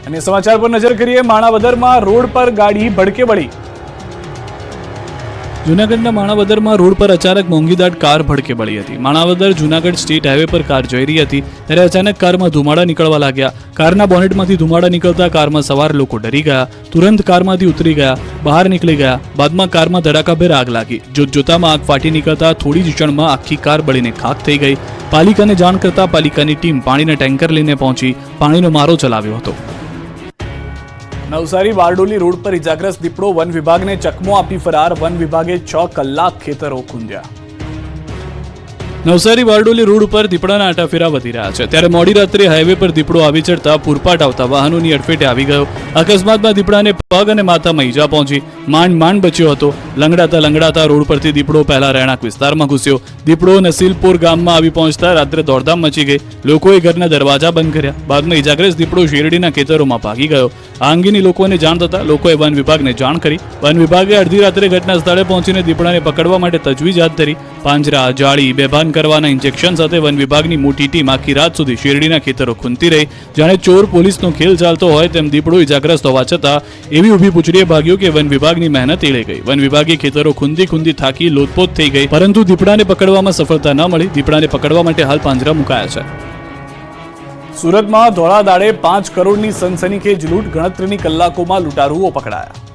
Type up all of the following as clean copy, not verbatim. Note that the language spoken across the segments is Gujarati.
અને સમાચાર પર નજર કરીએ. માણાવદરમાં રોડ પર ગાડી ભડકે વળી. જૂનાગઢના માણાવદરમાં રોડ પર અચાનક મોંઘીદાટ કાર ભડકે વળી હતી. માણાવદર જૂનાગઢ સ્ટેટ હાઈવે પર કાર જઈ રહી હતી ત્યારે અચાનક કારમાં ધુમાડા નીકળવા લાગ્યા. કારના બોનેટમાંથી ધુમાડા નીકળતા કારમાં સવાર લોકો ડરી ગયા. તુરંત કારમાંથી ઉતરી ગયા, બહાર નીકળી ગયા. બાદમાં કારમાં ધડાકાભેર આગ લાગી. જોતજોતામાં આગ ફાટી નીકળતા થોડી જ ક્ષણમાં આખી કાર બળીને ખાખ થઈ ગઈ. પાલિકાને જાણ કરતા પાલિકાની ટીમ પાણીના ટેન્કર લઈને પહોંચી પાણીનો મારો ચલાવ્યો હતો. નવસારી બારડોલી રોડ પર ઇજાગ્રસ્ત દીપડો વન વિભાગને ચકમો આપી ફરાર. વન વિભાગે 6 કલાક ખેતરો ખૂંદ્યા. નવસારી બારડોલી રોડ ઉપર દીપડાના આટાફેરા વધી રહ્યા છે ત્યારે મોડી રાત્રે હાઈવે પર દીપડો આવી ચડતા પૂરપાટ આવતા વાહનોની અડફેટે આવી ગયો. અકસ્માતમાં દીપડાને પગ અને માથામાં ઈજા પહોંચી. માંડ બચ્યો હતો. લંગડાતા રોડ પરથી દીપડો પહેલા રહેણાંક વિસ્તારમાં ઘૂસ્યો. દીપડો નસીલપુર ગામમાં આવી પહોંચતા રાત્રે દોડધામ મચી ગઈ. લોકોએ ઘરના દરવાજા બંધ કર્યા. બાદમાં ઇજાગ્રસ્ત દીપડો શેરડીના ખેતરોમાં ભાગી ગયો. આ અંગેની લોકોને જાણ થતા લોકોએ વન વિભાગને જાણ કરી. વન વિભાગે અડધી રાત્રે ઘટના સ્થળે પહોંચીને દીપડાને પકડવા માટે તજવીજ હાથ ધરી. પાંજરા, જાળી, બેભાન કરવાના ઇન્જેક્શન સાથે વન વિભાગની મોટી ટીમ આખી રાત સુધી શેરડીના ખેતરો ખૂંદતી રહી. જાણે ચોર પોલીસનો ખેલ ચાલતો હોય તેમ દીપડો ઇજાગ્રસ્ત હોવા છતાં એવી ઊભી પૂંછડીએ ભાગ્યો કે વન વિભાગની મહેનત એળે ગઈ. વન વિભાગે ખેતરો ખૂંદી થાકી લોથપોથ થઈ ગઈ, પરંતુ દીપડાને પકડવામાં સફળતા ન મળી. દીપડાને પકડવા માટે હાલ પાંજરા મુકાયા છે. સુરતમાં ધોળા દાડે 5 કરોડની સનસનીખેજ લૂંટ. ગણતરીની કલાકોમાં લૂંટારુઓ પકડાયા.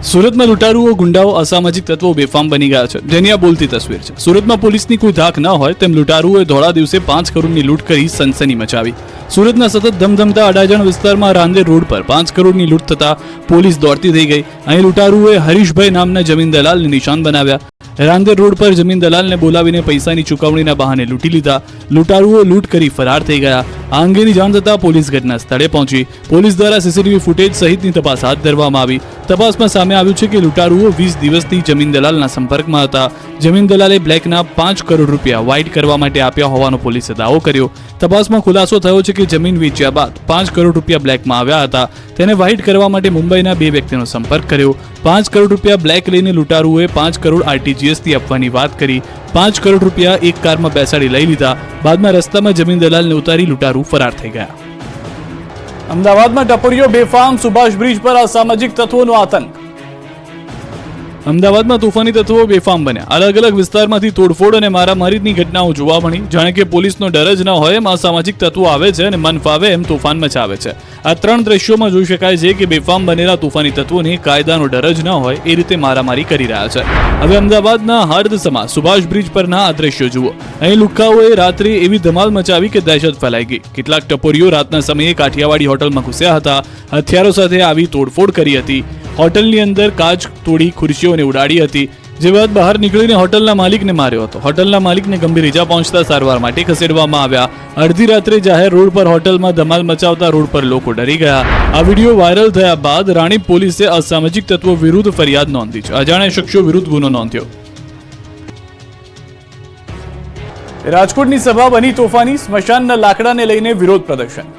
સુરતમાં લૂંટારુઓ, ગુંડાઓ, અસામાજિક તત્વો બેફામ બની ગયા છે, જેની આ બોલતી તસવીર છે. સુરતમાં પોલીસની કોઈ ધાક ન હોય તેમ લૂંટારુઓએ ધોળા દિવસે 5 કરોડની લૂંટ કરી સનસની મચાવી. સુરતના સતત ધમધમતા અડાજણ વિસ્તારમાં રાંદેર રોડ પર 5 કરોડની લૂંટ થતા પોલીસ દોડતી થઈ ગઈ. અહીં લૂંટારુઓએ હરીશભાઈ નામના જમીન દલાલને નિશાન બનાવ્યા. રાંદેર રોડ પર જમીન દલાલને બોલાવીને પૈસાની ચૂકવણીના બહાને લૂંટી લીધા. લૂંટારુઓ લૂંટ કરી ફરાર થઈ ગયા. આ અંગેની જાણ થતાં પોલીસ ઘટના સ્થળે પહોંચી. પોલીસ દ્વારા સીસીટીવી ફૂટેજ સહિતની તપાસ હાથ ધરવામાં આવી. તપાસમાં સામે આવ્યું છે કે લૂંટારુઓ 20 દિવસથી જમીન દલાલના સંપર્કમાં હતા. જમીન દલાલે બ્લેકના 5 કરોડ રૂપિયા વ્હાઇટ કરવા માટે આપ્યા હોવાનો પોલીસે દાવો કર્યો. તપાસમાં ખુલાસો થયો છે કે જમીન વેચ્યા બાદ 5 કરોડ રૂપિયા બ્લેકમાં આવ્યા હતા. તેને વ્હાઇટ કરવા માટે મુંબઈના 2 વ્યક્તિનો સંપર્ક કર્યો. 5 કરોડ રૂપિયા બ્લેક લઈને લૂંટારુઓએ 5 કરોડ આરટીજીએસથી આપવાની વાત કરી. 5 કરોડ રૂપિયા એક કારમાં બેસાડી લઈ લીધા. બાદમાં રસ્તામાં જમીન દલાલને ઉતારી લૂંટારુ ફરાર થઈ ગયા. અમદાવાદમાં ટપરીઓ બેફામ. સુભાષ બ્રિજ પર અસામાજિક તત્વોનો આતંક. અમદાવાદમાં તોફાની તત્વો બેફામ બન્યા. અલગ અલગ વિસ્તારમાંથી તોડફોડ અને મારામારીની ઘટનાઓ જોવા મળી. જાણે કે પોલીસનો ડર જ ન હોય એમ અસામાજિક તત્વો આવે છે અને મન ફાવે એમ તોફાન મચાવે છે. આ 3 દ્રશ્યોમાં જોઈ શકાય છે કે બેફામ બનેલા તોફાની તત્વોને કાયદાનો ડર જ ન હોય એ રીતે મારામારી કરી રહ્યા છે. હવે અમદાવાદના હર્દસમાં સુભાષ બ્રિજ પરના આ દ્રશ્યો જુઓ. અહીં લુખ્ખાઓએ રાત્રે એવી ધમાલ મચાવી કે દહેશત ફેલાઈ ગઈ. કેટલાક ટપોરીઓ રાતના સમયે કાઠિયાવાડી હોટલમાં ઘૂસ્યા હતા. હથિયારો સાથે આવી તોડફોડ કરી હતી. હોટલની અંદર કાચ તોડી ખુરશીઓને ઉડાડી હતી. જે બાદ બહાર નીકળીને હોટલના માલિકને માર્યો હતો. હોટલના માલિકને ગંભીર ઈજા પહોંચતા સારવાર માટે ખસેડવામાં આવ્યા. અડધી રાત્રે જાહેર રોડ પર હોટલમાં ધમાલ મચાવતા રોડ પર લોકો ડરી ગયા. આ વિડીયો વાયરલ થયા બાદ રાણીપ પોલીસે અસામાજિક તત્વો વિરુદ્ધ ફરિયાદ નોંધી છે. અજાણ્યા શખ્સો વિરુદ્ધ ગુનો નોંધ્યો. રાજકોટની સભા બની તોફાની. સ્મશાનના લાકડાને લઈને વિરોધ પ્રદર્શન.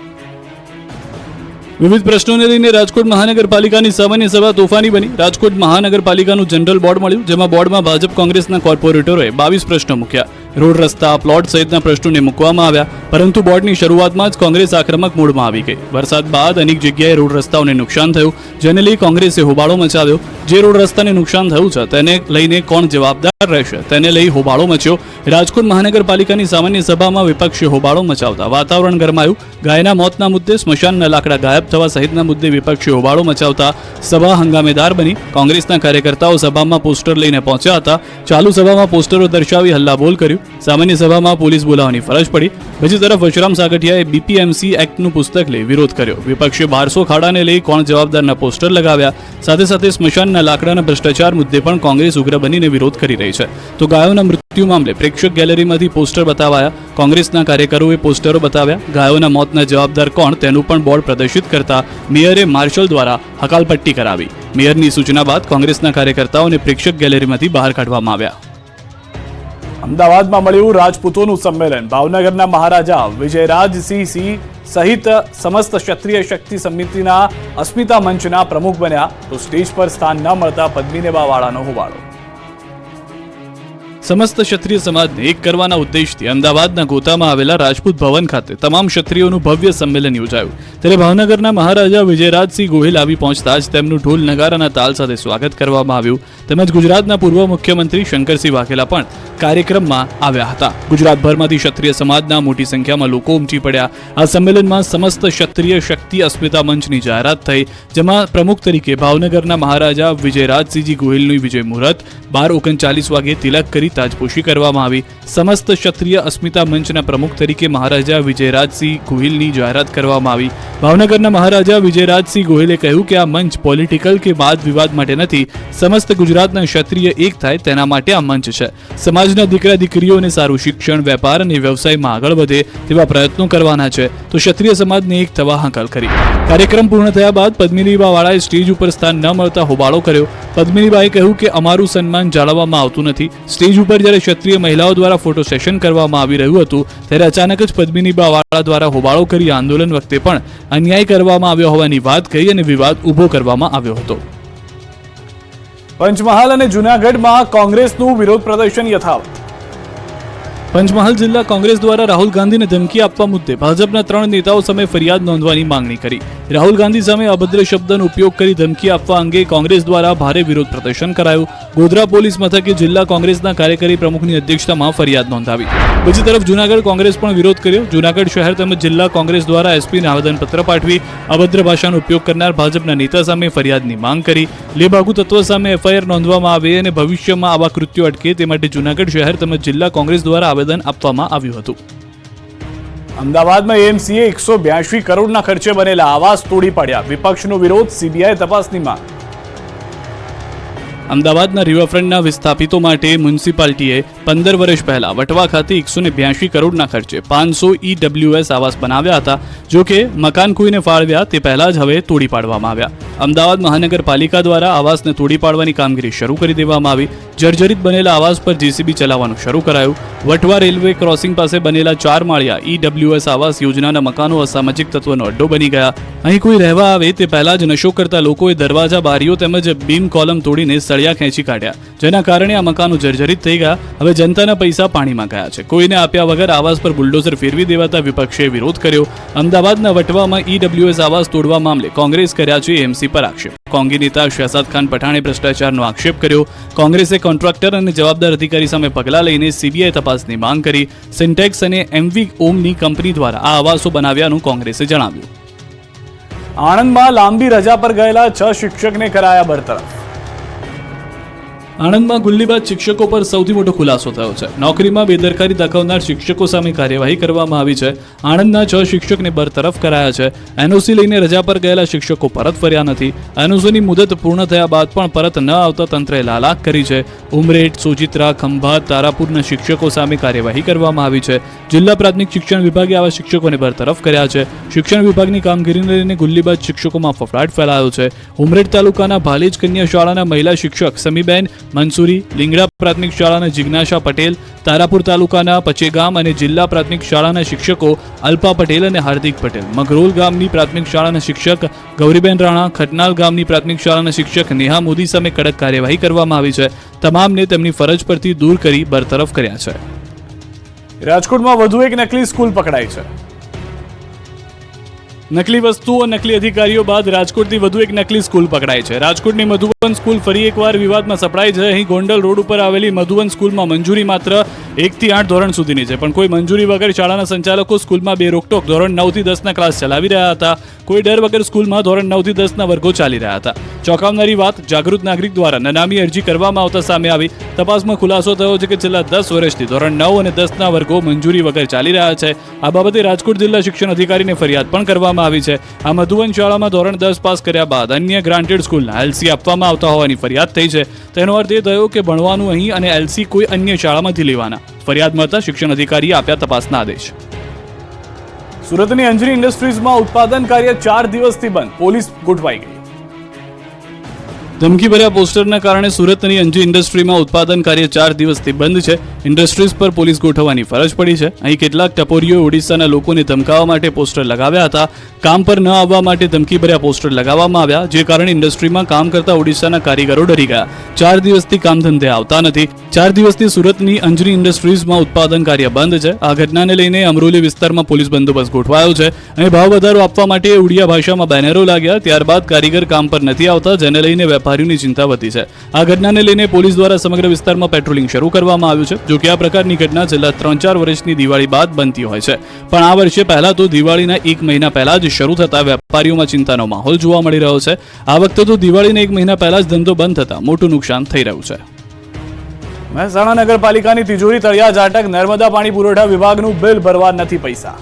વિવિધ પ્રશ્નોને લઈને રાજકોટ મહાનગરપાલિકાની સામાન્ય સભા તોફાની બની. રાજકોટ મહાનગરપાલિકાનું જનરલ બોર્ડ મળ્યું, જેમાં બોર્ડમાં ભાજપ કોંગ્રેસના કોર્પોરેટરોએ 22 પ્રશ્નો મૂક્યા. રોડ, રસ્તા, પ્લોટ સહિતના પ્રશ્નોને મૂકવામાં આવ્યા, પરંતુ બોર્ડની શરૂઆતમાં જ કોંગ્રેસ આક્રમક મોડમાં આવી ગઈ. વરસાદ બાદ અનેક જગ્યાએ રોડ રસ્તાઓને નુકસાન થયું, જેને લઈ કોંગ્રેસે હોબાળો મચાવ્યો. જે રોડ રસ્તાને નુકસાન થયું છે તેને લઈને કોણ જવાબદાર રહેશે તેને લઈ હોબાળો મચ્યો. રાજકોટ મહાનગરપાલિકાની સામાન્ય સભામાં વિપક્ષે હોબાળો મચાવતા વાતાવરણ ગરમાયું. ગાયના મોતના મુદ્દે, સ્મશાનના લાકડા ગાયબ થવા સહિતના મુદ્દે વિપક્ષે હોબાળો મચાવતા સભા હંગામેદાર બની. કોંગ્રેસના કાર્યકર્તાઓ સભામાં પોસ્ટર લઈને પહોંચ્યા હતા. ચાલુ સભામાં પોસ્ટરો દર્શાવી હલ્લાબોલ કર્યું. સામાન્ય સભામાં પોલીસ બોલાવવાની ફરજ પડી. બીજી તરફ વશરામ સાગઠિયાએ બીપીએમસી એક્ટનું પુસ્તક લઈ વિરોધ કર્યો. વિપક્ષે 1200 ખાડાને લઈ કોણ જવાબદારના પોસ્ટર લગાવ્યા. સાથે સાથે સ્મશાનના લાકડાના ભ્રષ્ટાચાર મુદ્દે પણ કોંગ્રેસ ઉગ્ર બનીને વિરોધ કરી રહી છે. તો ગાયોના મૃત્યુ મામલે પ્રેક્ષક ગેલેરીમાંથી પોસ્ટર બતાવાયા. કોંગ્રેસના કાર્યકરોએ પોસ્ટરો બતાવ્યા. ગાયોના મોતના જવાબદાર કોણ તેનું પણ બોર્ડ પ્રદર્શિત કરતા મેયરે માર્શલ દ્વારા હકાલપટ્ટી કરાવી. મેયરની સૂચના બાદ કોંગ્રેસના કાર્યકર્તાઓને પ્રેક્ષક ગેલેરીમાંથી બહાર કાઢવામાં આવ્યા. અમદાવાદમાં મળ્યું રાજપૂતોનું સંમેલન. ભાવનગરના મહારાજા વિજયરાજસિંહ સહિત સમસ્ત ક્ષત્રિય શક્તિ સમિતિના અસ્મિતા મંચના પ્રમુખ બન્યા. તો સ્ટેજ પર સ્થાન ન મળતા પદ્મિનેબાવાળાનો હોબાળો. સમસ્ત ક્ષત્રિય સમાજને એક કરવાના ઉદ્દેશથી અમદાવાદના ગોતામાં આવેલા રાજપૂત ભવન ખાતે તમામ ક્ષત્રિયોનું ભવ્ય સંમેલન યોજાયું. ત્યારે ભાવનગરના મહારાજા વિજયરાજસિંહ ગોહિલ આવી પહોંચતા જ તેમનું ઢોલ નગારાના તાલ સાથે સ્વાગત કરવામાં આવ્યું. તેમજ ગુજરાતના પૂર્વ મુખ્યમંત્રી શંકરસિંહ વાઘેલા પણ કાર્યક્રમમાં આવ્યા હતા. ગુજરાતભરમાંથી ક્ષત્રિય સમાજના મોટી સંખ્યામાં લોકો ઉમટી પડ્યા. આ સંમેલનમાં સમસ્ત ક્ષત્રિય શક્તિ અસ્મિતા મંચની જાહેરાત થઈ, જેમાં પ્રમુખ તરીકે ભાવનગરના મહારાજા વિજયરાજસિંહજી ગોહિલનું વિજય મુહૂર્ત 12:39 વાગે તિલક કરી તાજપોશી કરવામાં આવી. સમસ્ત ક્ષત્રિય અસ્મિતા મંચના પ્રમુખ તરીકે મહારાજા વિજયરાજસિંહ ગોહિલની જાહેરાત કરવામાં આવી. ભાવનગરના મહારાજા વિજયરાજસિંહ ગોહિલે કહ્યું કે આ મંચ પોલિટિકલ કે વાદ વિવાદ માટે નથી, સમસ્ત ગુજરાતના ક્ષત્રિય એક થાય તેના માટે આ મંચ છે. સમાજના દીકરા દીકરીઓને સારું શિક્ષણ, વેપાર અને વ્યવસાયમાં આગળ વધે તેવા પ્રયત્નો કરવાના છે, તો ક્ષત્રિય સમાજને એક થવા હાકલ કરી. કાર્યક્રમ પૂર્ણ થયા બાદ પદ્મિનીબા વાળાએ સ્ટેજ ઉપર સ્થાન ન મળતા હોબાળો કર્યો. પદ્મિનીબાએ કહ્યું કે અમારું સન્માન જાળવવામાં આવતું નથી. સ્ટેજ ઉપર જ્યારે ક્ષત્રિય મહિલાઓ દ્વારા ફોટો સેશન કરવામાં આવી રહ્યું હતું, ત્યારે અચાનક જ પદ્મિનીબા વાળા દ્વારા હોબાળો કરી આંદોલન વખતે પણ અન્યાય કરવામાં આવ્યો હોવાની વાત કહી અને વિવાદ ઊભો કરવામાં આવ્યો હતો. પંચમહાલ અને જૂનાગઢમાં કોંગ્રેસનું વિરોધ પ્રદર્શન યથાવત. પંચમહાલ જિલ્લા કોંગ્રેસ દ્વારા રાહુલ ગાંધીને ધમકી આપવા મુદ્દે ભાજપના 3 નેતાઓ સામે ફરિયાદ નોંધવાની માંગણી કરી. રાહુલ ગાંધી સામે અભદ્ર શબ્દનો ઉપયોગ કરી ધમકી આપવા અંગે કોંગ્રેસ દ્વારા ભારે વિરોધ પ્રદર્શન કરાયું. ગોધરા પોલીસ મથકે જિલ્લા કોંગ્રેસના કાર્યકારી પ્રમુખની અધ્યક્ષતામાં ફરિયાદ નોંધાવી. બીજી તરફ જૂનાગઢ કોંગ્રેસ પણ વિરોધ કર્યો. જૂનાગઢ શહેર તેમજ જિલ્લા કોંગ્રેસ દ્વારા એસપીને આવેદનપત્ર પાઠવી અભદ્ર ભાષાનો ઉપયોગ કરનાર ભાજપના નેતા સામે ફરિયાદની માંગ કરી. લેભાગુ તત્વ સામે એફઆઈઆર નોંધવામાં આવે અને ભવિષ્યમાં આવા કૃત્યો અટકે તે માટે જૂનાગઢ શહેર તેમજ જિલ્લા કોંગ્રેસ દ્વારા આવેદન આપવામાં આવ્યું હતું. અમદાવાદમાં એએમસીએ 182 કરોડના ખર્ચે બનેલા આવાસ તોડી પાડ્યા. વિપક્ષનો વિરોધ, સીબીઆઈ તપાસની માંગ. અમદાવાદના રિવરફ્રન્ટના વિસ્થાપિતો માટે મ્યુનિસિપાલિટીએ 15 વર્ષ પહેલા વટવા ખાતે 182 કરોડના ખર્ચે 500 EWS આવાસ બનાવ્યા હતા. જો કે મકાન કોઈને ફાળવ્યા તે પહેલા જ હવે તોડી પાડવામાં આવ્યા. અમદાવાદ મહાનગરપાલિકા દ્વારા આવાસને તોડી પાડવાની કામગીરી શરૂ કરી દેવામાં આવી. જર્જરિત બનેલા આવાસ પર જેસીબી ચલાવવાનું શરૂ કરાયું. વટવા રેલવે ક્રોસિંગ પાસે બનેલા 4 માળિયા EWS આવાસ યોજનાના મકાનો અસામાજિક તત્વનો અડ્ડો બની ગયા. અહીં કોઈ રહેવા આવે તે પહેલા જ નશો કરતા લોકોએ દરવાજા, બારીઓ તેમજ બીમ કોલમ તોડીને સળિયા ખેંચી કાઢ્યા, જેના કારણે આ મકાનો જર્જરિત થઈ ગયા. હવે જનતાના પૈસા પાણીમાં ગયા છે. કોઈને આપ્યા વગર આવાસ પર બુલડોઝર ફેરવી દેવાતા વિપક્ષે વિરોધ કર્યો. અમદાવાદના વટવામાં EWS આવાસ તોડવા મામલે કોંગ્રેસ કર્યા છે એમસી પર આક્ષેપ. કોંગી નેતા શહજાદ ખાન પઠાણે ભ્રષ્ટાચારનો આક્ષેપ કર્યો. કોંગ્રેસે કોન્ટ્રાક્ટર અને જવાબદાર અધિકારી સામે પગલાં લઈને સીબીઆઈ તપાસની માંગ કરી. સિન્ટેક્સ અને એમવી ઓમની કંપની દ્વારા આ આવાસો બનાવ્યાનું કોંગ્રેસે જણાવ્યું. આણંદમાં લાંબી રજા પર ગયેલા 6 શિક્ષકને કરાયા બરતરફ. આણંદમાં ગુલ્લીબાજ શિક્ષકો પર સૌથી મોટો ખુલાસો થયો છે. નોકરીમાં બેદરકારી દાખવનાર શિક્ષકો સામે કાર્યવાહી કરવામાં આવી છે. આણંદના 6 શિક્ષકને બરતરફ કરાયા છે. એનઓસી લઈને રજા પર ગયેલા શિક્ષકો પરત ફર્યા નથી. એનઓસીની મુદત પૂર્ણ થયા બાદ પણ પરત ન આવતા તંત્રએ લાલાક કરી છે. ઉમરેઠ, સોજિત્રા, ખંભાત, તારાપુરના શિક્ષકો સામે કાર્યવાહી કરવામાં આવી છે. જિલ્લા પ્રાથમિક શિક્ષણ વિભાગે આવા શિક્ષકોને બરતરફ કર્યા છે. શિક્ષણ વિભાગની કામગીરીને લઈને ગુલ્લીબાજ શિક્ષકોમાં ફફડાટ ફેલાયો છે. ઉમરેઠ તાલુકાના ભાલેજ કન્યા શાળાના મહિલા શિક્ષક સમીબેન મંસૂરી, લીંગડા પ્રાથમિક શાળાના જિજ્ઞાસા પટેલ, તારાપુર તાલુકાના પચેગામ અને જિલ્લા પ્રાથમિક શાળાના શિક્ષકો અલ્પા પટેલ અને હાર્દિક પટેલ, મગરોલ ગામની પ્રાથમિક શાળાના શિક્ષક ગૌરીબેન રાણા, ખટનાલ ગામની પ્રાથમિક શાળાના શિક્ષક નેહા મોદી સામે કડક કાર્યવાહી કરવામાં આવી છે. તમામને તેમની ફરજ પરથી દૂર કરી બરતરફ કર્યા છે. રાજકોટમાં વધુ એક નકલી સ્કૂલ પકડાઈ છે. નકલી વસ્તુઓ, નકલી અધિકારીઓ બાદ રાજકોટથી વધુ એક નકલી સ્કૂલ પકડાઈ છે. રાજકોટની મધુવન સ્કૂલ ફરી એકવાર વિવાદમાં સપડાઈ છે. અહીં ગોંડલ રોડ ઉપર આવેલી મધુવન સ્કૂલમાં મંજૂરી માત્ર 1 થી 8 ધોરણ સુધીની છે, પણ કોઈ મંજૂરી વગર શાળાના સંચાલકો સ્કૂલમાં બે રોકટોક ધોરણ 9 થી 10ના ક્લાસ ચલાવી રહ્યા હતા. કોઈ ડર વગર સ્કૂલમાં ધોરણ 9 થી 10ના વર્ગો ચાલી રહ્યા હતા. ચોંકાવનારી વાત જાગૃત નાગરિક દ્વારા નનામી અરજી કરવામાં આવતા સામે આવી. તપાસમાં ખુલાસો થયો છે કે છેલ્લા 10 વર્ષથી ધોરણ 9 અને 10ના વર્ગો મંજૂરી વગર ચાલી રહ્યા છે. આ બાબતે રાજકોટ જિલ્લા શિક્ષણ અધિકારીને ફરિયાદ પણ કરવામાં આવી છે. આ મધુવન શાળામાં ધોરણ 10 પાસ કર્યા બાદ અન્ય ગ્રાન્ટેડ સ્કૂલના એલસી આપવામાં આવતા હોવાની ફરિયાદ થઈ છે. તેનો અર્થ એ થયો કે ભણવાનું અહીં અને એલસી કોઈ અન્ય શાળામાંથી લેવાના. ફરિયાદ મળતા શિક્ષણ અધિકારીએ આપ્યા તપાસના આદેશ. સુરતની અંજની ઇન્ડસ્ટ્રીઝમાં ઉત્પાદન કાર્ય 4 દિવસથી બંધ. પોલીસ ગોઠવાઈ ગઈ. ધમકીભર્યા પોસ્ટરના કારણે સુરતની અંજી ઇન્ડસ્ટ્રીમાં ઉત્પાદન કાર્ય 4 દિવસથી બંધ છે. ઇન્ડસ્ટ્રીઝ પર પોલીસ ગોઠવવાની ફરજ પડી છે. અહીં કેટલાક ટપોરીઓએ ઓડિશાના લોકોને ધમકાવવા માટે પોસ્ટર લગાવ્યા હતા. કામ પર ન આવવા માટે ધમકીભર્યા પોસ્ટર લગાવવામાં આવ્યા, જે કારણે ઇન્ડસ્ટ્રીમાં કામ કરતા ઓડિશાના કારીગરો ડરી ગયા. 4 દિવસથી કામ ધંધે આવતા નથી. 4 દિવસથી સુરતની અંજની ઇન્ડસ્ટ્રીઝમાં ઉત્પાદન કાર્ય બંધ છે. આ ઘટનાને લઈને અમરોલી વિસ્તારમાં પોલીસ બંદોબસ્ત ગોઠવાયો છે. અહીં ભાવ વધારો આપવા માટે ઉડિયા ભાષામાં બેનરો લાગ્યા. ત્યારબાદ કારીગર કામ પર નથી આવતા, જેને લઈને વેપારીઓની ચિંતા વધી છે. આ ઘટનાને લઈને પોલીસ દ્વારા સમગ્ર વિસ્તારમાં પેટ્રોલિંગ શરૂ કરવામાં આવ્યું છે. જો કે આ પ્રકારની ઘટના છેલ્લા 3-4 વર્ષની દિવાળી બાદ બનતી હોય છે, પણ આ વર્ષે પહેલા તો દિવાળીના 1 મહિના પહેલા જ શરૂ થતા વેપારીઓમાં ચિંતાનો માહોલ જોવા મળી રહ્યો છે. આ વખતે તો દિવાળીના 1 મહિના પહેલા જ ધંધો બંધ થતા મોટું નુકસાન થઈ રહ્યું છે. મહેસાણા નગરપાલિકાની તિજોરી તળિયા ઝાટક, નર્મદા પાણી પુરવઠા વિભાગનું બિલ ભરવા નથી પૈસા.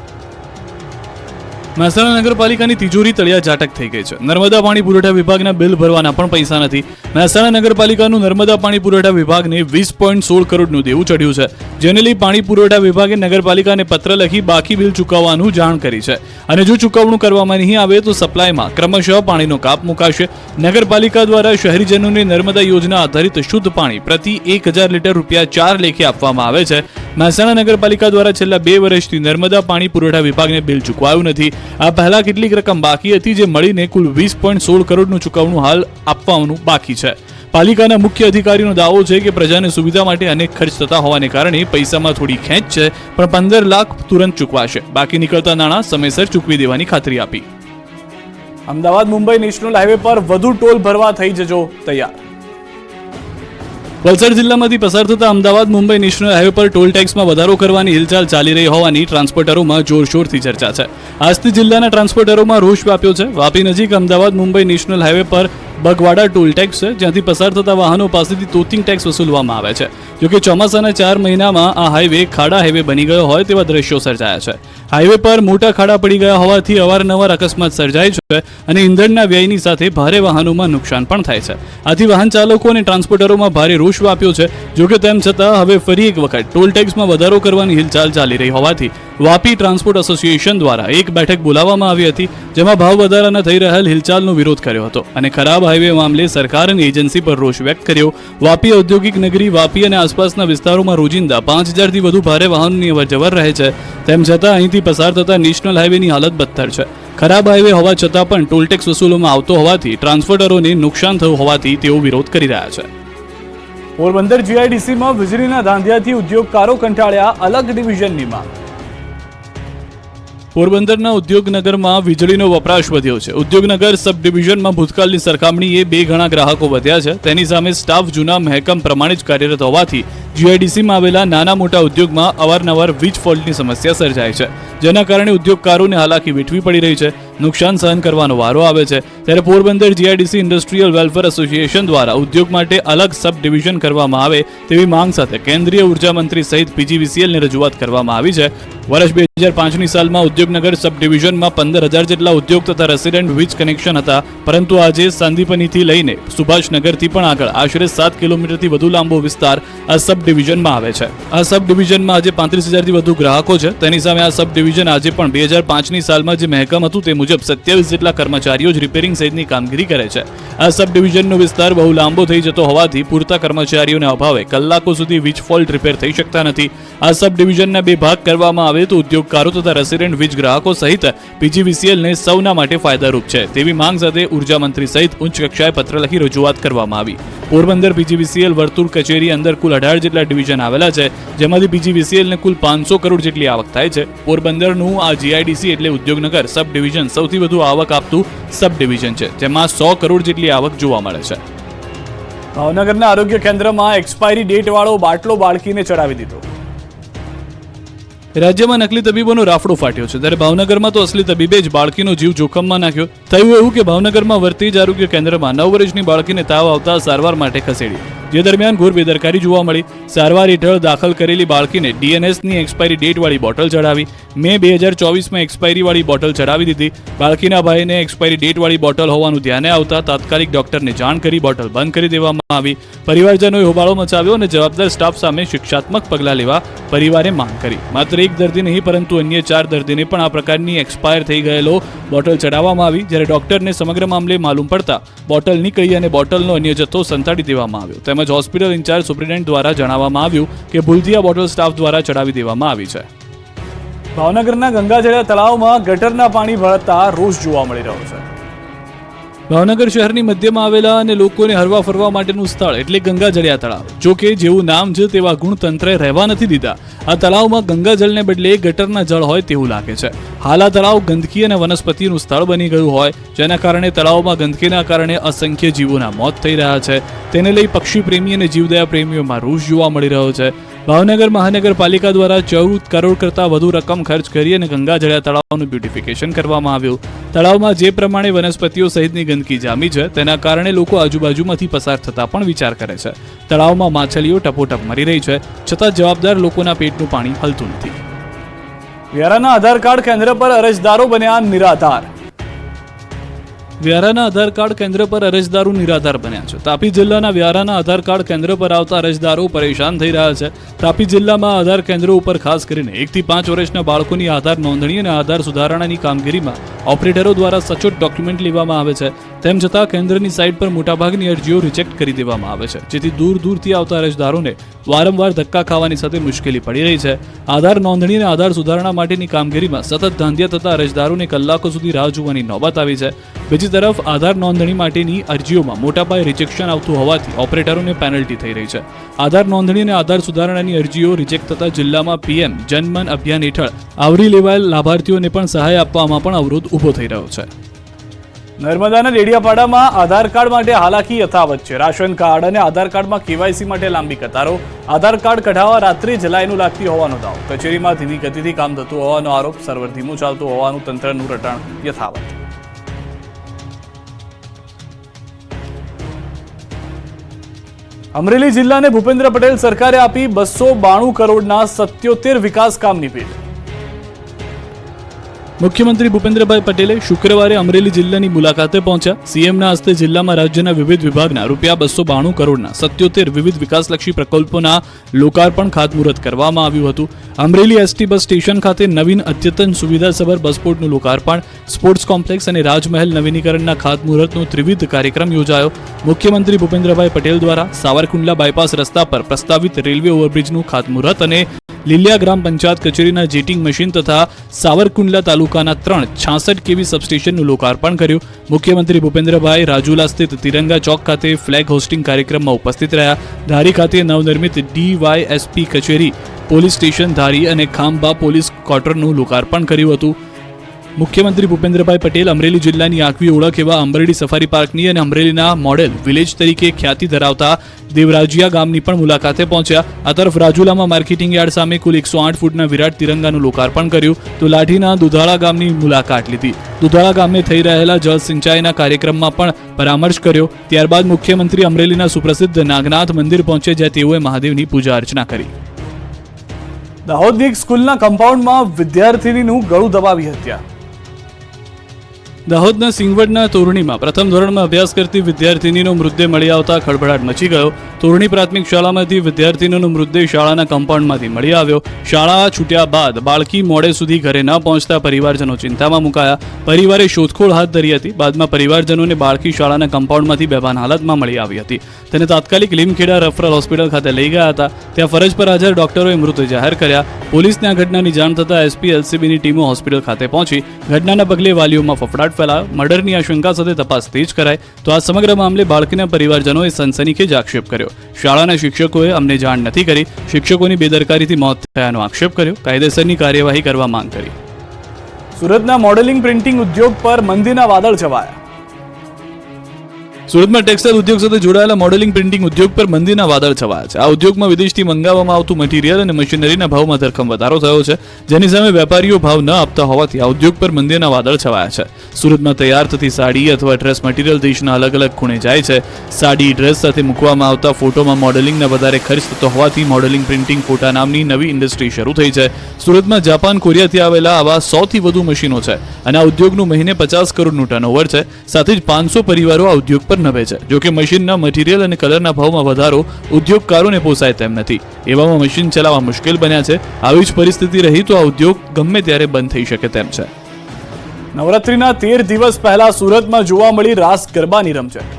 મહેસાણા નગરપાલિકાની તિજોરી તળિયા ઝાટક થઈ ગઈ છે. નર્મદા પાણી પુરવઠા વિભાગના બિલ ભરવાના પણ પૈસા નથી. મહેસાણા નગરપાલિકાનું નર્મદા પાણી પુરવઠા વિભાગને 20.16 કરોડનું દેવું ચડ્યું છે, જેને લઈ પાણી પુરવઠા વિભાગે નગરપાલિકાને પત્ર લખી બાકી બિલ ચૂકવવાનું જાણ કરી છે. અને જો ચૂકવણું કરવામાં નહીં આવે તો સપ્લાયમાં ક્રમશઃ પાણીનો કાપ મુકાશે. નગરપાલિકા દ્વારા શહેરીજનોને નર્મદા યોજના આધારિત શુદ્ધ પાણી પ્રતિ 1000 લીટર ₹4 લેખે આપવામાં આવે છે. મહેસાણા નગરપાલિકા દ્વારા છેલ્લા 2 વર્ષથી નર્મદા પાણી પુરવઠા વિભાગને બિલ ચૂકવાયું નથી. આ પહેલા કેટલીક રકમ બાકી હતી, જે મળીને કુલ 20.16 કરોડનું ચૂકવણું હાલ આપવાનું બાકી છે. પાલિકાના મુખ્ય અધિકારીનો દાવો છે કે પ્રજાને સુવિધા માટે અનેક ખર્ચ થતા હોવાને કારણે પૈસામાં થોડી ખેંચ છે, પણ 15 લાખ તુરંત ચૂકવાશે. બાકી નીકળતા નાણાં સમયસર ચૂકવી દેવાની ખાતરી આપી. અમદાવાદ મુંબઈ નેશનલ હાઈવે પર વધુ ટોલ ભરવા થઈ જજો તૈયાર. વલસાડ જિલ્લામાંથી પસાર થતા અમદાવાદ મુંબઈ નેશનલ હાઈવે પર ટોલ ટેક્સમાં વધારો કરવાની હિલચાલ ચાલી રહી હોવાની ટ્રાન્સપોર્ટરોમાં જોરશોરથી ચર્ચા છે. આજથી જિલ્લાના ટ્રાન્સપોર્ટરોમાં રોષ વ્યાપ્યો છે. વાપી નજીક અમદાવાદ મુંબઈ નેશનલ હાઈવે પર બગવાડા ટોલ ટેક્સ છે, જ્યાંથી પસાર થતા વાહનો પાસેથી તોતિંગ ટેક્સ વસૂલવામાં આવે છે. જોકે ચોમાસાના 4 મહિનામાં આ હાઈવે ખાડા હાઈવે બની ગયો હોય તેવા દ્રશ્યો સર્જાયા છે. હાઈવે પર મોટા ખાડા પડી ગયા હોવાથી અવારનવાર અકસ્માત સર્જાય છે અને ઇંધણના વ્યયની સાથે ભારે વાહનોમાં નુકસાન પણ થાય છે. આથી વાહન ચાલકો અને ટ્રાન્સપોર્ટરોમાં ભારે રોષ વ્યાપ્યો છે. જોકે તેમ છતાં હવે ફરી એક વખત ટોલ ટેક્સમાં વધારો કરવાની હિલચાલ ચાલી રહી હોવાથી વાપી ટ્રાન્સપોર્ટ એસોસિએશન દ્વારા એક બેઠક બોલાવવામાં આવી હતી, જેમાં ભાવ વધારાના થઈ રહેલ હિલચાલનો વિરોધ કર્યો હતો અને ખરાબ હાઈવે મામલે સરકાર અને એજન્સી પર રોષ વ્યક્ત કર્યો. વાપી ઔદ્યોગિક નગરી વાપી અને આસપાસના વિસ્તારોમાં રોજિંદા 5000થી વધુ ભારે વાહનોની અવરજવર રહે છે. તેમ છતાં અહીંથી પસાર થતા નેશનલ હાઈવેની હાલત બદતર છે. ખરાબ હાઈવે હોવા છતાં પણ ટોલ ટેક્સ વસૂલવામાં આવતો હોવાથી ટ્રાન્સપોર્ટરોને નુકસાન થયું હોવાથી તેઓ વિરોધ કરી રહ્યા છે. પોરબંદર જીઆઈડીસીમાં વીજળીના ધાંધિયાથી ઉદ્યોગકારો કંટાળ્યા, અલગ ડિવિઝનની માંગ. પોરબંદરના ઉદ્યોગનગરમાં વીજળીનો વપરાશ વધ્યો છે. ઉદ્યોગનગર સબ ડિવિઝનમાં ભૂતકાળની સરખામણીએ 2 ગણા ગ્રાહકો વધ્યા છે. તેની સામે સ્ટાફ જૂના મહેકમ પ્રમાણે જ કાર્યરત હોવાથી જીઆઈડીસીમાં આવેલા નાના મોટા ઉદ્યોગમાં અવારનવાર વીજ ફોલ્ટની સમસ્યા સર્જાય છે, જેના કારણે ઉદ્યોગકારોને હાલાકી વેઠવી પડી રહી છે. નુકસાન સહન કરવાનો વારો આવે છે. ત્યારે Porbandar GIDC industrial welfare association દ્વારા ઉદ્યોગ માટે અલગ સબ ડિવિઝન કરવામાં આવે તેવી માંગ સાથે કેન્દ્રીય ઉર્જા મંત્રી સહિત પીજીવીસીએલને રજૂઆત કરવામાં આવી છે. વર્ષ 2005ની સાલમાં ઉદ્યોગનગર સબ ડિવિઝનમાં 15000 જેટલા ઉદ્યોગ તથા રેસિડેન્ટ વીજ કનેક્શન હતા, પરંતુ આજે સાંદીપનીથી લઈને સુભાષનગરથી પણ આગળ આશરે 7 કિલોમીટરથી વધુ લાંબો વિસ્તાર આ સબ ડિવિઝનમાં આવે છે. આ સબ ડિવિઝનમાં આજે 35000થી વધુ ગ્રાહકો છે. તેની સામે આ સબ ડિવિઝન આજે પણ 2005ની સાલમાં જે મહેકમ હતું તે મુજબ 27 જેટલા કર્મચારીઓ જ રિપેરિંગ સહિતની કામગીરી કરે છે. આ સબ ડિવિઝનનો વિસ્તાર બહુ લાંબો થઈ જતો હોવાથી પૂરતા કર્મચારીઓના અભાવે કલાકો સુધી વીજ ફોલ્ટ રિપેર થઈ શકતા નથી. આ સબ ડિવિઝનના 2 ભાગ કરવામાં આવે તો ઉદ્યોગકારો તથા રેસિડેન્ટ વીજ ગ્રાહકો સહિત પીજીવીસીએલને સૌના માટે ફાયદારૂપ છે તેવી માંગ સાથે ઉર્જા મંત્રી સહિત ઉચ્ચ કક્ષાએ પત્ર લખી રજૂઆત કરવામાં આવી. પોરબંદર પીજીવીસીએલ વર્તુળ કચેરી અંદર કુલ 18 જેટલા ડિવિઝન આવેલા છે, જેમાંથી પીજીવીસીએલને કુલ 500 કરોડ જેટલી આવક થાય છે. પોરબંદરનું આ જીઆઈડીસી એટલે ઉદ્યોગનગર સબ ડિવિઝન સૌથી વધુ આવક આપતું સબ ડિવિઝન છે, જેમાં 100 કરોડ જેટલી આવક જોવા મળે છે. ભાવનગરના આરોગ્ય કેન્દ્રમાં એક્સપાયરી ડેટ વાળો બાટલો બાળકીને ચડાવી દીધો. રાજ્યમાં નકલી તબીબોનો રાફડો ફાટ્યો છે, ત્યારે ભાવનગરમાં તો અસલી તબીબે જ બાળકીનો જીવ જોખમમાં નાખ્યો. થયું એવું કે ભાવનગરમાં વર્તેજ આરોગ્ય કેન્દ્રમાં 9 વર્ષની બાળકીને તાવ આવતા સારવાર માટે ખસેડી. જે દરમિયાન ઘોર બેદરકારી જોવા મળી. સારવાર હેઠળ દાખલ કરેલી બાળકીને DNSની એક્સપાયરી ડેટવાળી બોટલ ચડાવી. મે 2024માં એક્સપાયરીવાળી બોટલ ચડાવી દીધી. બાળકીના ભાઈને એક્સપાયરી ડેટવાળી બોટલ હોવાનું ધ્યાને આવતા તાત્કાલિક ડોક્ટરને જાણ કરી બોટલ બંધ કરી દેવામાં આવી. પરિવારજનોએ હોબાળો મચાવ્યો અને જવાબદાર સ્ટાફ સામે શિક્ષાત્મક પગલાં લેવા પરિવારે માંગ કરી. માત્ર એક દર્દી નહીં પરંતુ અન્ય 4 દર્દીને પણ આ પ્રકારની એક્સપાયર થઈ ગયેલો બોટલ ચડાવવામાં આવી. જ્યારે ડોક્ટરને સમગ્ર મામલે માલુમ પડતા બોટલ નીકળી અને બોટલનો અન્ય જથ્થો સંતાડી દેવામાં આવ્યો. તેમજ હોસ્પિટલ ઇન્ચાર્જ સુપ્રિન્ટેન્ડન્ટ દ્વારા જણાવવામાં આવ્યું કે ભૂલથી આ બોટલ સ્ટાફ દ્વારા ચડાવી દેવામાં આવી છે. ભાવનગરના ગંગાજળિયા તળાવમાં ગટરના પાણી ભળતા રોષ જોવા મળી રહ્યો છે. ભાવનગર શહેરની મધ્યમાં આવેલા અને લોકોને હરવા ફરવા માટેનું સ્થળ એટલે ગંગાજળિયા તળાવ. જો કે જેવું નામ છે તેવા ગુણ તંત્રે રહેવા નથી દીધા. આ તળાવમાં ગંગાજળને બદલે ગટરના જળ હોય તેવું લાગે છે. હાલ આ તળાવ ગંદકી અને વનસ્પતિનું સ્થળ બની ગયું હોય, જેના કારણે તળાવમાં ગંદકીના કારણે અસંખ્ય જીવોના મોત થઈ રહ્યા છે. તેને લઈ પક્ષી પ્રેમી અને જીવદયા પ્રેમીઓમાં રોષ જોવા મળી રહ્યો છે. ભાવનગર મહાનગરપાલિકા દ્વારા 14 કરોડ કરતાં વધુ રકમ ખર્ચ કરી અને ગંગાજળિયા તળાવનું બ્યુટિફિકેશન કરવામાં આવ્યું. તળાવમાં જે પ્રમાણે વનસ્પતિઓ સહિતની ગંદકી જામી છે તેના કારણે લોકો આજુબાજુમાંથી પસાર થતા પણ વિચાર કરે છે. તળાવમાં માછલીઓ ટપોટપ મરી રહી છે, છતાં જવાબદાર લોકોના પેટનું પાણી હલતું નથી. વ્યારાના આધાર કાર્ડ કેન્દ્ર પર અરજદારો બન્યા નિરાધાર. વ્યારાના આધાર કાર્ડ કેન્દ્ર પર અરજદારો નિરાધાર બન્યા છે. તાપી જિલ્લાના વ્યારાના આધાર કાર્ડ કેન્દ્ર પર આવતા અરજદારો પરેશાન થઈ રહ્યા છે. તાપી જિલ્લામાં આધાર કેન્દ્રો ઉપર ખાસ કરીને 1 થી 5 વર્ષના બાળકોની આધાર નોંધણી અને આધાર સુધારણાની કામગીરીમાં ઓપરેટરો દ્વારા સચોટ ડોક્યુમેન્ટ લેવામાં આવે છે. તેમ છતાં કેન્દ્રની સાઇટ પર મોટાભાગની અરજીઓ રિજેક્ટ કરી દેવામાં આવે છે, જેથી દૂરથી આવતા અરજદારોને વારંવાર ધક્કા ખાવાની સાથે મુશ્કેલી પડી રહી છે. આધાર નોંધણી અને આધાર સુધારણા માટેની કામગીરીમાં સતત ધાંધિયા થતા અરજદારોને કલાકો સુધી રાહ જોવાની નોબત આવી છે. બીજી તરફ આધાર નોંધણી માટેની અરજીઓમાં મોટા પાયે રિજેક્શન આવતું હોવાથી ઓપરેટરોને પેનલ્ટી થઈ રહી છે. આધાર નોંધણી અને આધાર સુધારણાની અરજીઓ રિજેક્ટ થતા જિલ્લામાં PM જનમન અભિયાન હેઠળ આવરી લેવાયેલ લાભાર્થીઓને પણ સહાય આપવામાં પણ અવરોધ ઊભો થઈ રહ્યો છે. નર્મદાના ડેડિયાપાડામાં આધાર કાર્ડ માટે હાલાકી યથાવત છે. રાશન કાર્ડ અને આધાર કાર્ડમાં KYC માટે લાંબી કતારો. આધાર કાર્ડ કઢાવવા રાત્રે જ લાઈનો લાગતી હોવાનો દાવો. કચેરીમાં ધીમી ગતિથી કામ થતું હોવાનો આરોપ. સર્વર ધીમું ચાલતું હોવાનું તંત્રનું રટણ યથાવત. અમરેલી જિલ્લાને ભૂપેન્દ્ર પટેલ સરકારે આપી 292 કરોડના 77 વિકાસ કામની ભેટ. મુખ્યમંત્રી ભૂપેન્દ્રભાઈ પટેલે શુક્રવારે અમરેલી જિલ્લાની મુલાકાતે પહોંચ્યા. CMના હસ્તે જિલ્લામાં રાજ્યના વિવિધ વિભાગના ₹292 કરોડના 77 વિવિધ વિકાસલક્ષી પ્રકલ્પોના લોકાર્પણ ખાતમુહૂર્ત કરવામાં આવ્યું હતું. અમરેલી ST બસ સ્ટેશન ખાતે નવીન અદ્યતન સુવિધાસભર બસપોર્ટનું લોકાર્પણ, સ્પોર્ટ્સ કોમ્પ્લેક્સ અને રાજમહેલ નવીનીકરણના ખાતમુહૂર્તનો ત્રિવિધ કાર્યક્રમ યોજાયો. મુખ્યમંત્રી ભૂપેન્દ્રભાઈ પટેલ દ્વારા સાવરકુંડલા બાયપાસ રસ્તા પર પ્રસ્તાવિત રેલવે ઓવરબ્રિજનું ખાતમુહૂર્ત અને લીલિયા ગ્રામ પંચાયત કચેરીના જેટિંગ મશીન તથા સાવરકુંડલા તાલુકાના 3 66 kV સબસ્ટેશનનું લોકાર્પણ કર્યું. મુખ્યમંત્રી ભૂપેન્દ્રભાઈ રાજુલા સ્થિત તિરંગા ચોક ખાતે ફ્લેગ હોસ્ટિંગ કાર્યક્રમમાં ઉપસ્થિત રહ્યા. ધારી ખાતે નવનિર્મિત DYSP કચેરી, પોલીસ સ્ટેશન ધારી અને ખાંભા પોલીસ ક્વાર્ટરનું લોકાર્પણ કર્યું હતું. મુખ્યમંત્રી ભૂપેન્દ્રભાઈ પટેલ અમરેલી જિલ્લાની આગવી ઓળખ એવા અમરેલી સફારી પાર્કની અને અમરેલીના મોડેલ વિલેજ તરીકે ખ્યાતિ ધરાવતા દેવરાજીયા ગામની પણ મુલાકાતે પહોંચ્યા. આ તરફ રાજુલામાં માર્કેટિંગ યાર્ડ સામે કુલ 108 ફૂટના વિરાટ તિરંગાનું લોકાર્પણ કર્યું. તો લાઠીના દુધાળા ગામની મુલાકાત લીધી. દુધાળા ગામે થઈ રહેલા જળ સિંચાઈના કાર્યક્રમમાં પણ પરામર્શ કર્યો. ત્યારબાદ મુખ્યમંત્રી અમરેલીના સુપ્રસિદ્ધ નાગનાથ મંદિર પહોંચ્યા, જ્યાં તેઓએ મહાદેવની પૂજા અર્ચના કરી. દાહોદની એક સ્કૂલના કમ્પાઉન્ડમાં વિદ્યાર્થીનીનું ગળું દબાવી હત્યા. દાહોદના સિંગવડના તોરણીમાં પ્રથમ ધોરણમાં અભ્યાસ કરતી વિદ્યાર્થીનીનો મૃતદેહ મળી આવતા ખળભળાટ મચી ગયો. તોરણી પ્રાથમિક શાળામાંથી વિદ્યાર્થીનીનો મૃતદેહ શાળાના કમ્પાઉન્ડમાંથી મળી આવ્યો. શાળા છૂટ્યા બાદ બાળકી મોડે સુધી ઘરે ન પહોંચતા પરિવારજનો ચિંતામાં મુકાયા. પરિવારે શોધખોળ હાથ ધરી હતી. બાદમાં પરિવારજનોને બાળકી શાળાના કમ્પાઉન્ડમાંથી બેભાન હાલતમાં મળી આવી હતી. તેને તાત્કાલિક લીમખેડા રેફરલ હોસ્પિટલ ખાતે લઈ ગયા હતા. ત્યાં ફરજ પર હાજર ડોક્ટરોએ મૃત જાહેર કર્યા. પોલીસને આ ઘટનાની જાણ થતાં SP LCBની ટીમો હોસ્પિટલ ખાતે પહોંચી. ઘટનાના પગલે વાલીઓમાં ફફડાટ ફેલાયો. મર્ડરની આશંકા સાથે તપાસ તેજ કરાઈ. તો આ સમગ્ર મામલે બાળકીના પરિવારજનોએ સનસનીખેજ આક્ષેપ કર્યો. શાળાના શિક્ષકોએ અમને જાણ નથી કરી, શિક્ષકોની બેદરકારીથી મોત થયાનો આક્ષેપ કર્યો. કાયદેસરની કાર્યવાહી કરવા માંગ કરી. સુરતના મોડેલિંગ પ્રિન્ટિંગ ઉદ્યોગ પર મંદીના વાદળ છવાયા. સુરતમાં ટેક્સટાઇલ ઉદ્યોગ સાથે જોડાયેલા મોડેલિંગ પ્રિન્ટિંગ ઉદ્યોગ પર મંદીના વાદળ છવાયા છે. આ ઉદ્યોગમાં વિદેશથી મંગાવવામાં આવતું મટીરીયલ અને મશીનરીના ભાવમાં ધરખમ વધારો થયો છે, જેની સામે વેપારીઓ ભાવ ન આપતા હોવાથી આ ઉદ્યોગ પર મંદીના વાદળ છવાયા છે. સુરતમાં તૈયાર થતી સાડી અથવા ડ્રેસ મટીરીયલ દેશના અલગ અલગ ખૂણે જાય છે. સાડી ડ્રેસ સાથે મૂકવામાં આવતા ફોટોમાં મોડેલિંગના વધારે ખર્ચ થતો હોવાથી મોડેલિંગ પ્રિન્ટિંગ ફોટા નામની નવી ઇન્ડસ્ટ્રી શરૂ થઈ છે. સુરતમાં જાપાન, કોરિયાથી આવેલા આવા 100 થી વધુ મશીનો છે અને આ ઉદ્યોગનું મહિને 50 કરોડનું ટર્નઓવર છે. સાથે જ 500 પરિવારો આ ઉદ્યોગ પર નભે છે. જો કે મશીનના મટીરીયલ અને કલરના ભાવમાં વધારો ઉદ્યોગકારોને પોસાય તેમ નથી. એવામાં મશીન ચલાવવા મુશ્કેલ બન્યા છે. આવી જ પરિસ્થિતિ રહી તો આ ઉદ્યોગ ગમે ત્યારે બંધ થઈ શકે તેમ છે. નવરાત્રીના 13 દિવસ પહેલા સુરતમાં જોવા મળી રાસ ગરબાની રમઝટ.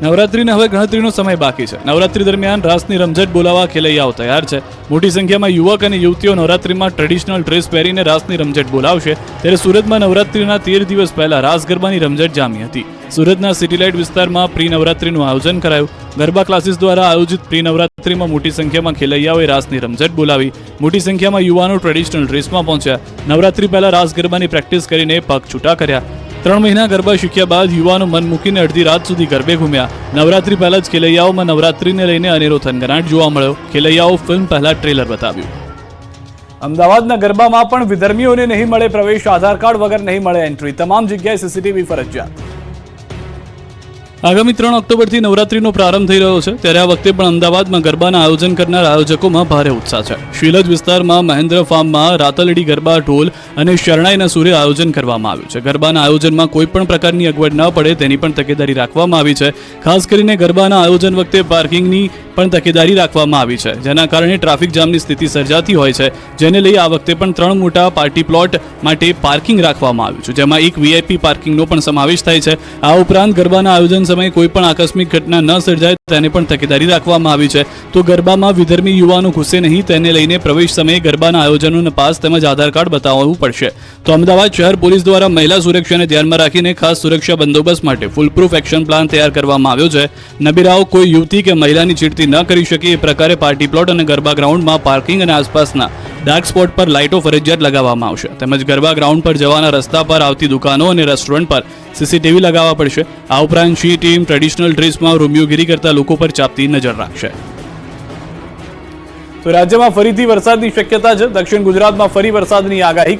નવરાત્રીને હવે ગણતરીનો સમય બાકી છે. નવરાત્રી દરમિયાન રાસની રમઝટ બોલાવવા ખેલૈયાઓ તૈયાર છે. મોટી સંખ્યામાં યુવક અને યુવતીઓ નવરાત્રીમાં ટ્રેડિશનલ ડ્રેસ પહેરીને રાસની રમઝટ બોલાવશે. ત્યારે સુરતમાં નવરાત્રીના 13 દિવસ પહેલા રાસ ગરબાની રમઝટ જામી હતી. સુરતના સિટીલાઇટ વિસ્તારમાં પ્રી નવરાત્રીનું આયોજન કરાયું. ગરબા ક્લાસીસ દ્વારા આયોજિત પ્રી નવરાત્રીમાં મોટી સંખ્યામાં ખેલૈયાઓએ રાસની રમઝટ બોલાવી. મોટી સંખ્યામાં યુવાનો ટ્રેડિશનલ ડ્રેસમાં પહોંચ્યા. નવરાત્રી પહેલા રાસ ગરબાની પ્રેક્ટિસ કરીને પગ છૂટા કર્યા. 3 મહિના ગરબા શીખ્યા બાદ યુવાનો મન મૂકીને અડધી રાત સુધી ગરબે ઘૂમ્યા. નવરાત્રી પહેલા જ ખેલૈયાઓમાં નવરાત્રીને લઈને અનેરો થનગનાટ જોવા મળ્યો. ખેલૈયાઓ ફિલ્મ પહેલા ટ્રેલર બતાવ્યું. અમદાવાદના ગરબામાં પણ વિધર્મીઓને નહીં મળે પ્રવેશ, આધાર કાર્ડ વગર નહીં મળે એન્ટ્રી. તમામ જગ્યાએ સીસીટીવી ફરજિયાત. આગામી 3 ઓક્ટોબરથી નવરાત્રીનો પ્રારંભ થઈ રહ્યો છે. ત્યારે આ વખતે પણ અમદાવાદમાં ગરબાના આયોજન કરનાર આયોજકોમાં ભારે ઉત્સાહ છે. શીલજ વિસ્તારમાં મહેન્દ્ર ફાર્મમાં રાતલડી ગરબા, ઢોલ અને શરણાઈના સૂરે આયોજન કરવામાં આવ્યું છે. ગરબાના આયોજનમાં કોઈ પણ પ્રકારની અગવડ ન પડે તેની પણ તકેદારી રાખવામાં આવી છે. ખાસ કરીને ગરબાના આયોજન વખતે પાર્કિંગની પણ તકેદારી રાખવામાં આવી છે, જેના કારણે ટ્રાફિક જામની સ્થિતિ સર્જાતી હોય છે. જેને લઈ આ વખતે પણ 3 મોટા પાર્ટી પ્લોટ માટે પાર્કિંગ રાખવામાં આવ્યું છે, જેમાં એક વીઆઈપી પાર્કિંગનો પણ સમાવેશ થાય છે. આ ઉપરાંત ગરબાના આયોજન સમયે કોઈ પણ આકસ્મિક ઘટના ન સર્જાય તેને પણ તકેદારી રાખવામાં આવી છે. તો ગરબામાં વિધર્મી યુવાનો ઘૂસે નહીં તેને લઈને પ્રવેશ સમયે ગરબાના આયોજનોના પાસ તેમજ આધાર કાર્ડ બતાવવું પડશે. તો અમદાવાદ શહેર પોલીસ દ્વારા મહિલા સુરક્ષાને ધ્યાનમાં રાખીને ખાસ સુરક્ષા બંદોબસ્ત માટે ફૂલપ્રૂફ એક્શન પ્લાન તૈયાર કરવામાં આવ્યો છે. નબીરાઓ કોઈ યુવતી કે મહિલાની ચીડતી ન કરી શકે એ પ્રકારે પાર્ટી પ્લોટ અને ગરબા ગ્રાઉન્ડમાં પાર્કિંગ અને આસપાસના ડાર્ક સ્પોટ પર લાઇટો ફરજિયાત લગાવવામાં આવશે. તેમજ ગરબા ગ્રાઉન્ડ પર જવાના રસ્તા પર આવતી દુકાનો અને રેસ્ટોરન્ટ પર સીસીટીવી લગાવવા પડશે. આ ઉપરાંત શી ટીમ ટ્રેડિશનલ ડ્રેસમાં રોમિયોગીરી કરતા લોકો પર ચાપતી નજર રાખશે. તો રાજ્યમાં ફરીથી વરસાદની શક્યતા છે. દક્ષિણ ગુજરાતમાં ફરી વરસાદની આગાહી